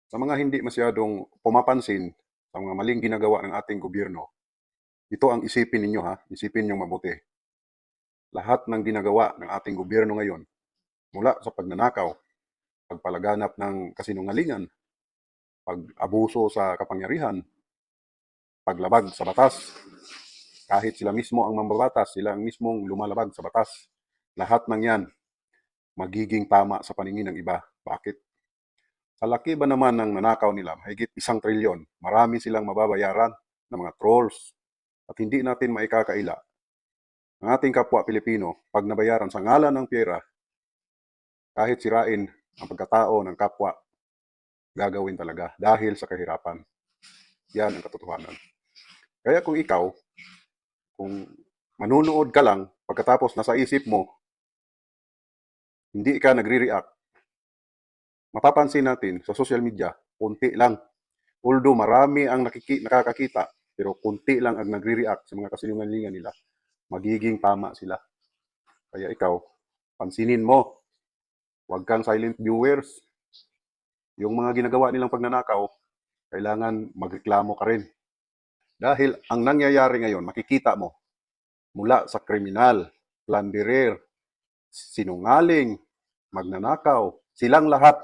Sa mga hindi masyadong pumapansin sa mga maling ginagawa ng ating gobyerno, ito ang isipin ninyo ha, isipin niyo mabuti. Lahat ng ginagawa ng ating gobyerno ngayon, mula sa pagnanakaw, pagpalaganap ng kasinungalingan, pag-abuso sa kapangyarihan, paglabag sa batas, kahit sila mismo ang mambabatas, sila ang mismong lumalabag sa batas. Lahat ng yan, magiging tama sa paningin ng iba. Bakit? Sa laki ba naman ng nanakaw nila, higit 1 trilyon, marami silang mababayaran ng mga trolls at hindi natin maikakaila. Ang ating kapwa Pilipino, pag nabayaran sa ngalan ng pera, kahit sirain ang pagkatao ng kapwa, gagawin talaga dahil sa kahirapan. Yan ang katotohanan. Kaya kung manunood ka lang, pagkatapos nasa isip mo, hindi ka nagre-react, mapapansin natin sa social media, kunti lang. Although marami ang nakakakita, pero kunti lang ang nagre-react sa mga kasinungalingan nila, magiging tama sila. Kaya ikaw, pansinin mo, huwag kang silent viewers. Yung mga ginagawa nilang pagnanakaw, kailangan magreklamo ka rin. Dahil ang nangyayari ngayon, makikita mo, mula sa kriminal, plunderer, sinungaling, magnanakaw, silang lahat,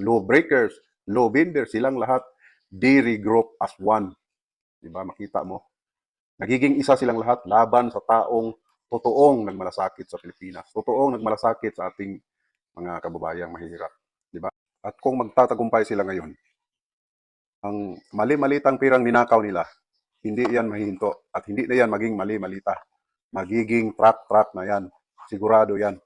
law breakers, law benders, silang lahat, they regroup as one. Diba? Makita mo? Nagiging isa silang lahat laban sa taong totoong nagmalasakit sa Pilipinas. Totoong nagmalasakit sa ating mga kababayang mahihirap. Diba? At kung magtatagumpay sila ngayon, ang mali-malitang pirang ninakaw nila, hindi yan mahihinto at hindi na yan maging mali-malita. Magiging trap-trap na yan. Sigurado yan.